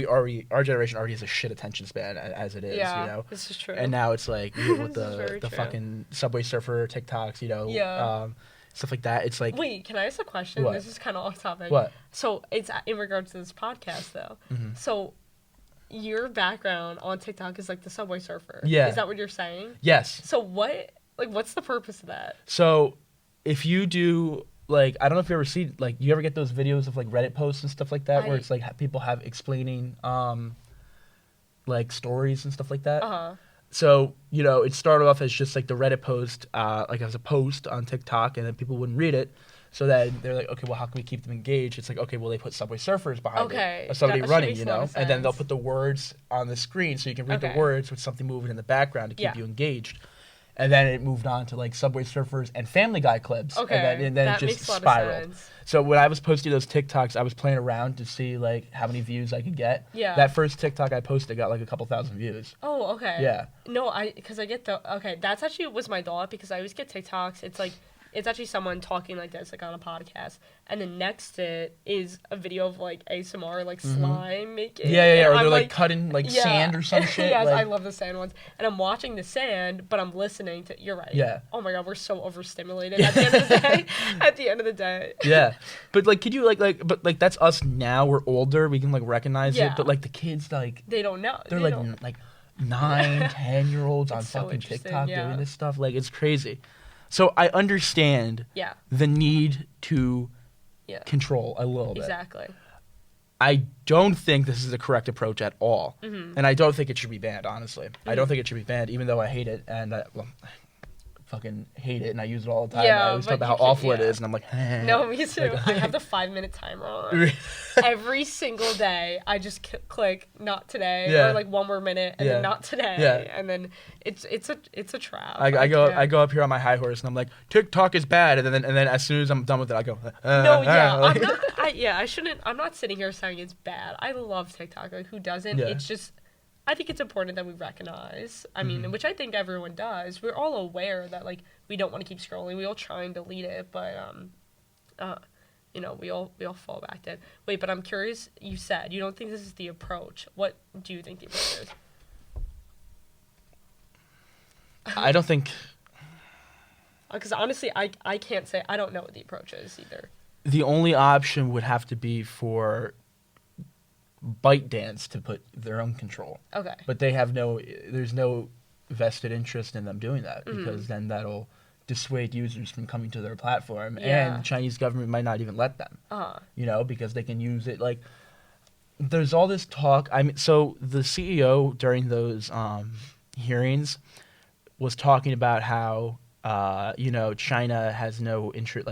[SPEAKER 1] our generation already has a shit attention span as it is.
[SPEAKER 2] This is true.
[SPEAKER 1] And now it's like with the fucking Subway Surfer TikToks, stuff like that. It's like,
[SPEAKER 2] wait, can I ask a question?
[SPEAKER 1] What?
[SPEAKER 2] This is kind of off topic.
[SPEAKER 1] What?
[SPEAKER 2] So it's in regards to this podcast though. So your background on TikTok is like the Subway Surfer.
[SPEAKER 1] Yeah.
[SPEAKER 2] Is that what you're saying?
[SPEAKER 1] Yes.
[SPEAKER 2] So what's the purpose of that?
[SPEAKER 1] So if you do, like, I don't know if you ever see, like, you ever get those videos of like Reddit posts and stuff like that where it's like people have explaining like stories and stuff like that. So, it started off as just like the Reddit post, like as a post on TikTok, and then people wouldn't read it. So then they're like, okay, well, how can we keep them engaged? It's like, okay, well, they put Subway Surfers behind it. Or somebody running, and then they'll put the words on the screen so you can read the words with something moving in the background to keep you engaged. And then it moved on to like Subway Surfers and Family Guy clips.
[SPEAKER 2] Okay,
[SPEAKER 1] and then it just spiraled. So when I was posting those TikToks, I was playing around to see like how many views I could get.
[SPEAKER 2] Yeah.
[SPEAKER 1] That first TikTok I posted got like a couple thousand views.
[SPEAKER 2] Oh, okay.
[SPEAKER 1] Yeah.
[SPEAKER 2] No, because I get that's actually was my thought, because I always get TikToks. It's like, it's actually someone talking like this, like on a podcast, and then next to it is a video of like ASMR, like slime making.
[SPEAKER 1] Yeah, or they're like cutting like sand or some shit.
[SPEAKER 2] Yes,
[SPEAKER 1] like...
[SPEAKER 2] I love the sand ones, and I'm watching the sand, but I'm listening to. You're right.
[SPEAKER 1] Yeah.
[SPEAKER 2] Oh my god, we're so overstimulated at the end of the day. At the end of the day.
[SPEAKER 1] Yeah, but like, could you but that's us now. We're older. We can like recognize it, but like the kids, like
[SPEAKER 2] they don't know.
[SPEAKER 1] They're like 9, 10-year-olds on fucking TikTok doing this stuff. Like, it's crazy. So I understand the need to control a little bit.
[SPEAKER 2] Exactly.
[SPEAKER 1] I don't think this is the correct approach at all. And I don't think it should be banned, honestly. I don't think it should be banned, even though I hate it. And fucking hate it and I use it all the time.
[SPEAKER 2] Yeah,
[SPEAKER 1] I always talk
[SPEAKER 2] but
[SPEAKER 1] about
[SPEAKER 2] you
[SPEAKER 1] how
[SPEAKER 2] can't-
[SPEAKER 1] awful it
[SPEAKER 2] yeah.
[SPEAKER 1] is, and I'm like,
[SPEAKER 2] No, me too.
[SPEAKER 1] Like-
[SPEAKER 2] I have the 5-minute timer on. Every single day, I just click not today,
[SPEAKER 1] Yeah.
[SPEAKER 2] or like one more minute, and
[SPEAKER 1] Yeah.
[SPEAKER 2] then not today,
[SPEAKER 1] Yeah.
[SPEAKER 2] and then it's a trap.
[SPEAKER 1] I go
[SPEAKER 2] can't-
[SPEAKER 1] up here on my high horse and I'm like, TikTok is bad, and then as soon as I'm done with it, I go.
[SPEAKER 2] No, yeah,
[SPEAKER 1] like-
[SPEAKER 2] I'm not. I shouldn't. I'm not sitting here saying it's bad. I love TikTok. Like, who doesn't?
[SPEAKER 1] Yeah.
[SPEAKER 2] It's just, I think it's important that we recognize. I
[SPEAKER 1] Mm-hmm.
[SPEAKER 2] mean, which I think everyone does. We're all aware that like we don't want to keep scrolling. We all try and delete it, but you know, we all fall back to it. Wait, but I'm curious. You said you don't think this is the approach. What do you think the approach is?
[SPEAKER 1] I don't think
[SPEAKER 2] Because honestly, I can't say. I don't know what the approach is either.
[SPEAKER 1] the only option would have to be for ByteDance to put their own control.
[SPEAKER 2] Okay.
[SPEAKER 1] But there's no vested interest in them doing that because then that'll dissuade users from coming to their platform,
[SPEAKER 2] Yeah.
[SPEAKER 1] and the Chinese government might not even let them.
[SPEAKER 2] Uh-huh.
[SPEAKER 1] Because they can use it. Like, there's all this talk. I mean, so the CEO during those hearings was talking about how China has no interest,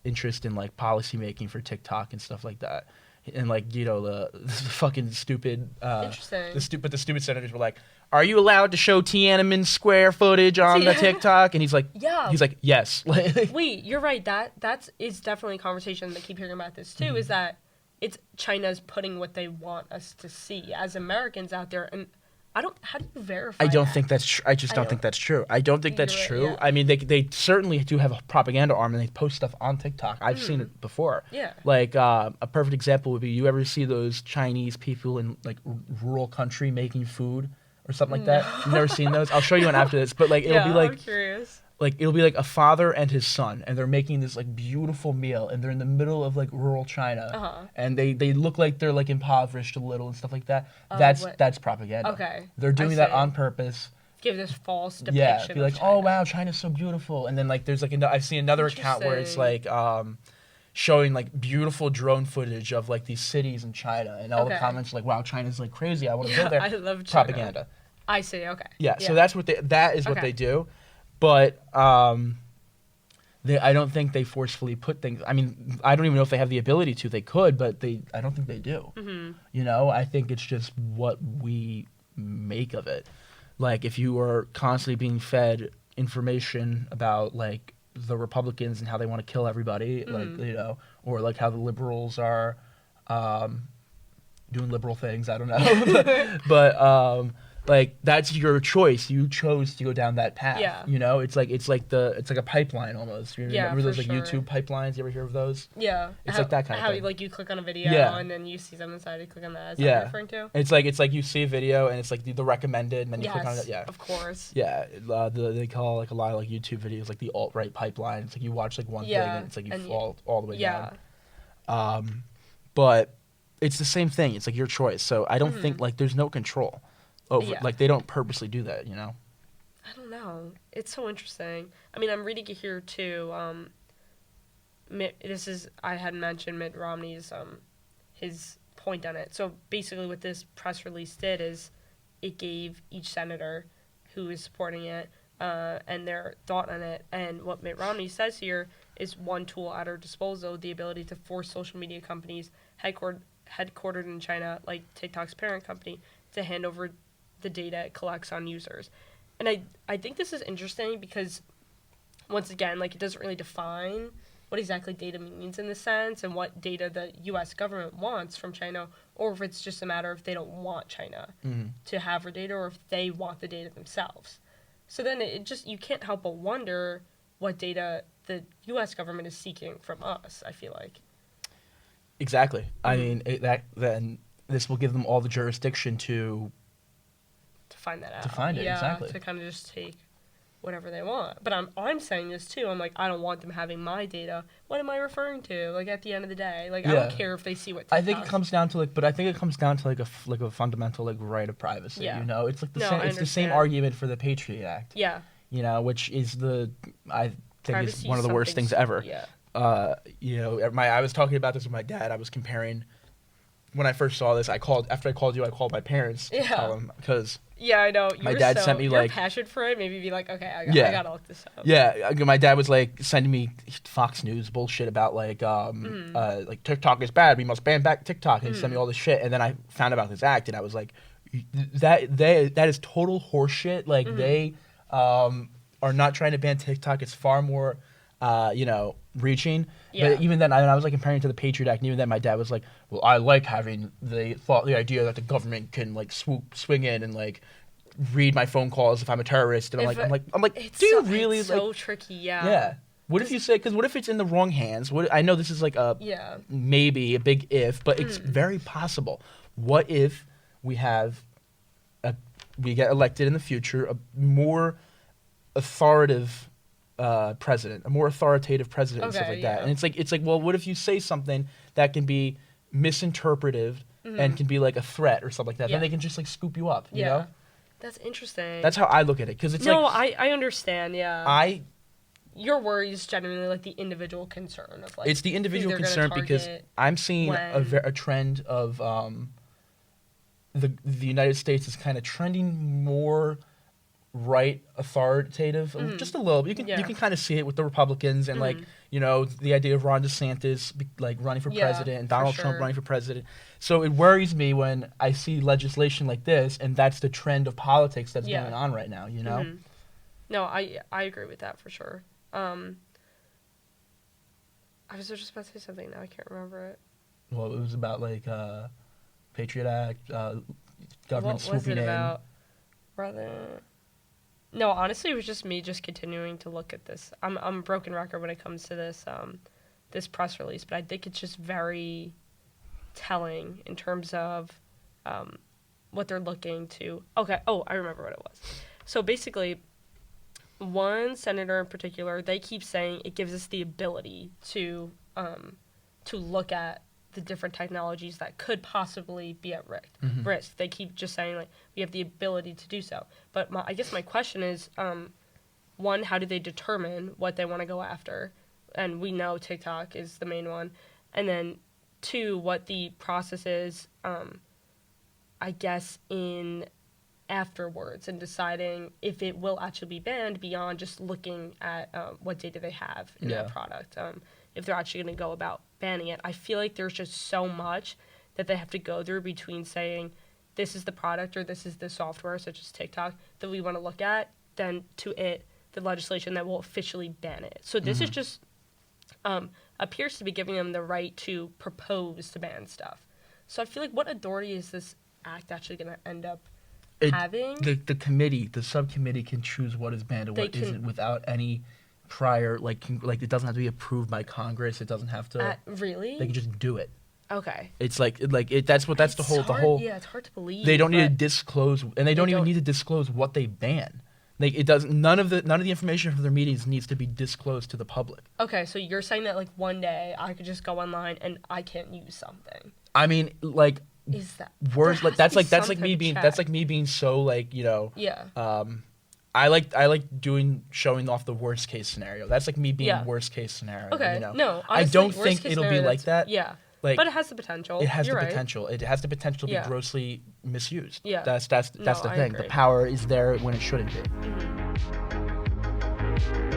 [SPEAKER 1] interest in like policy making for TikTok and stuff like that. And like the fucking stupid
[SPEAKER 2] Interesting.
[SPEAKER 1] the stupid senators were like, "Are you allowed to show Tiananmen Square footage on the TikTok?" And he's like,
[SPEAKER 2] Yeah.
[SPEAKER 1] he's like, "Yes."
[SPEAKER 2] Wait, you're right. That is definitely a conversation that keep hearing about this too. Is that it's China's putting what they want us to see as Americans out there, and how do you verify?
[SPEAKER 1] I don't
[SPEAKER 2] that?
[SPEAKER 1] think that's true. I just don't think that's true. I don't think that's
[SPEAKER 2] You're right,
[SPEAKER 1] true.
[SPEAKER 2] yeah.
[SPEAKER 1] I mean, they certainly do have a propaganda arm and they post stuff on TikTok. I've seen it before.
[SPEAKER 2] Yeah.
[SPEAKER 1] Like a perfect example would be, you ever see those Chinese people in like rural country making food or something like that? You've never seen those? I'll show you one after this. But like it'll be
[SPEAKER 2] I'm
[SPEAKER 1] like
[SPEAKER 2] curious.
[SPEAKER 1] it'll be like a father and his son, and they're making this like beautiful meal, and they're in the middle of like rural China,
[SPEAKER 2] Uh-huh.
[SPEAKER 1] and they look like they're like impoverished a little and stuff like that.
[SPEAKER 2] Oh,
[SPEAKER 1] That's
[SPEAKER 2] what-
[SPEAKER 1] propaganda.
[SPEAKER 2] Okay,
[SPEAKER 1] They're
[SPEAKER 2] I
[SPEAKER 1] doing that
[SPEAKER 2] see.
[SPEAKER 1] on purpose.
[SPEAKER 2] Give this false depiction.
[SPEAKER 1] Yeah, be
[SPEAKER 2] of
[SPEAKER 1] like,
[SPEAKER 2] China.
[SPEAKER 1] oh wow, China's so beautiful, and then like there's like I've seen another account where it's
[SPEAKER 2] Interesting.
[SPEAKER 1] like showing like beautiful drone footage of like these cities in China, and all the
[SPEAKER 2] Okay.
[SPEAKER 1] comments are like, wow, China's like crazy, I want to
[SPEAKER 2] Yeah,
[SPEAKER 1] go there.
[SPEAKER 2] I love China.
[SPEAKER 1] Propaganda.
[SPEAKER 2] I see. Okay.
[SPEAKER 1] Yeah, so that is what
[SPEAKER 2] Okay.
[SPEAKER 1] they do, but I don't think they forcefully put things. I mean, I don't even know if they have the ability to. They could, but I don't think they do.
[SPEAKER 2] Mm-hmm.
[SPEAKER 1] I think it's just what we make of it. Like, if you are constantly being fed information about like the Republicans and how they want to kill everybody, like or like how the liberals are doing liberal things. I don't know, but like that's your choice. You chose to go down that path.
[SPEAKER 2] Yeah.
[SPEAKER 1] It's like a pipeline almost. You
[SPEAKER 2] Yeah,
[SPEAKER 1] remember those
[SPEAKER 2] for
[SPEAKER 1] like
[SPEAKER 2] sure.
[SPEAKER 1] YouTube pipelines? You ever hear of those?
[SPEAKER 2] Yeah.
[SPEAKER 1] It's like that kind of
[SPEAKER 2] how
[SPEAKER 1] thing.
[SPEAKER 2] Like you click on a video
[SPEAKER 1] Yeah.
[SPEAKER 2] and then you see something inside. You click on that. Is that
[SPEAKER 1] Yeah.
[SPEAKER 2] what you're referring to?
[SPEAKER 1] It's like you see a video and it's like the recommended, and then you click on it. Yeah.
[SPEAKER 2] Of course.
[SPEAKER 1] Yeah, they call like a lot of like YouTube videos like the alt-right pipeline. It's like you watch like one thing
[SPEAKER 2] Yeah,
[SPEAKER 1] and it's like you
[SPEAKER 2] and
[SPEAKER 1] fall all the way
[SPEAKER 2] Yeah.
[SPEAKER 1] down. But it's the same thing. It's like your choice. So I don't think like there's no control over
[SPEAKER 2] Yeah.
[SPEAKER 1] like they don't purposely do that.
[SPEAKER 2] I don't know. It's so interesting. I mean, I'm reading it here too. I had mentioned Mitt Romney's his point on it. So basically, what this press release did is it gave each senator who is supporting it and their thought on it. And what Mitt Romney says here is one tool at our disposal: the ability to force social media companies headquartered in China, like TikTok's parent company, to hand over the data it collects on users. And I think this is interesting because, once again, like it doesn't really define what exactly data means in this sense and what data the U.S. government wants from China, or if it's just a matter of they don't want China to have our data, or if they want the data themselves. So then you can't help but wonder what data the U.S. government is seeking from us, I feel like.
[SPEAKER 1] Exactly. I mean then this will give them all the jurisdiction to
[SPEAKER 2] Find that out.
[SPEAKER 1] To find it,
[SPEAKER 2] yeah,
[SPEAKER 1] exactly.
[SPEAKER 2] To kind of just take whatever they want. But I'm saying this too. I'm like, I don't want them having my data. What am I referring to? Like at the end of the day, like I
[SPEAKER 1] Yeah.
[SPEAKER 2] don't care if they see what.
[SPEAKER 1] I think it
[SPEAKER 2] TikTok-
[SPEAKER 1] comes down to like a fundamental like right of privacy.
[SPEAKER 2] Yeah.
[SPEAKER 1] It's like the
[SPEAKER 2] No,
[SPEAKER 1] same.
[SPEAKER 2] I
[SPEAKER 1] It's the same
[SPEAKER 2] understand.
[SPEAKER 1] argument for the Patriot Act.
[SPEAKER 2] Yeah.
[SPEAKER 1] Which is I think
[SPEAKER 2] Privacy
[SPEAKER 1] is one of the worst
[SPEAKER 2] something's-
[SPEAKER 1] things ever.
[SPEAKER 2] Yeah.
[SPEAKER 1] I was talking about this with my dad. I was comparing when I first saw this, after I called you, I called my parents to tell them because
[SPEAKER 2] yeah, I know.
[SPEAKER 1] My dad sent me
[SPEAKER 2] your
[SPEAKER 1] like
[SPEAKER 2] passion for it. Maybe be like, okay, I gotta look this up.
[SPEAKER 1] Yeah, my dad was like sending me Fox News bullshit about like TikTok is bad. We must ban back TikTok, and he sent me all this shit. And then I found out this act, and I was like, that is total horseshit. Like they are not trying to ban TikTok. It's far more, reaching.
[SPEAKER 2] Yeah.
[SPEAKER 1] But even then, I was like comparing it to the Patriot Act, and even then, my dad was like, "Well, I like having the idea that the government can like swing in and like read my phone calls if I'm a terrorist." And I'm like, do you really?
[SPEAKER 2] It's so tricky, yeah.
[SPEAKER 1] Yeah. What if you say? Because what if it's in the wrong hands? I know this is like maybe a big if, but it's very possible. What if we get elected in the future a more authoritative president, a more authoritative president, and stuff like that. And it's like, well, what if you say something that can be misinterpreted and can be like a threat or something like that? Then they can just like scoop you up. You know?
[SPEAKER 2] That's interesting.
[SPEAKER 1] That's how I look at it, because it's
[SPEAKER 2] I understand. Yeah. Your worry is genuinely like the individual concern of like.
[SPEAKER 1] It's the individual concern because I'm seeing a trend of the United States is kind of trending more right, authoritative, just a little bit. You can kind of see it with the Republicans and like the idea of Ron DeSantis like running for president and Donald Trump running for president. So it worries me when I see legislation like this, and that's the trend of politics that's going on right now. You know?
[SPEAKER 2] No, I agree with that for sure. I was just about to say something now. I can't remember it.
[SPEAKER 1] Well, it was about like Patriot Act, government swooping in.
[SPEAKER 2] What was it about? No, honestly, it was just me just continuing to look at this. I'm a broken record when it comes to this this press release, but I think it's just very telling in terms of what they're looking to. Okay, I remember what it was. So basically, one senator in particular, they keep saying it gives us the ability to look at the different technologies that could possibly be at risk. They keep just saying like we have the ability to do so. But I guess my question is, one, how do they determine what they want to go after? And we know TikTok is the main one. And then two, what the process is, I guess in afterwards and deciding if it will actually be banned beyond just looking at what data they have in that product. If they're actually going to go about banning it. I feel like there's just so much that they have to go through between saying this is the product or this is the software, such as TikTok, that we want to look at, then to the legislation that will officially ban it. So this is just appears to be giving them the right to propose to ban stuff. So I feel like what authority is this act actually going to end up having?
[SPEAKER 1] The subcommittee can choose what is banned and what isn't without any prior, like it doesn't have to be approved by Congress. It doesn't have to.
[SPEAKER 2] Really?
[SPEAKER 1] They can just do it.
[SPEAKER 2] Okay.
[SPEAKER 1] It's that's the whole.
[SPEAKER 2] Yeah, it's hard to believe.
[SPEAKER 1] They don't need to disclose, and they don't even need to disclose what they ban. Like it doesn't. None of the information from their meetings needs to be disclosed to the public.
[SPEAKER 2] Okay, so you're saying that like one day I could just go online and I can't use something.
[SPEAKER 1] I mean, like.
[SPEAKER 2] Is that
[SPEAKER 1] words like that's like me being so like I like showing off the worst case scenario. That's like me being worst case scenario.
[SPEAKER 2] Okay.
[SPEAKER 1] No,
[SPEAKER 2] honestly,
[SPEAKER 1] I don't think it'll be like that.
[SPEAKER 2] Yeah.
[SPEAKER 1] Like,
[SPEAKER 2] but it has the potential.
[SPEAKER 1] It has the potential. It has the potential to be grossly misused.
[SPEAKER 2] Yeah.
[SPEAKER 1] That's the thing.
[SPEAKER 2] Agree.
[SPEAKER 1] The power is there when it shouldn't be.
[SPEAKER 2] Mm-hmm.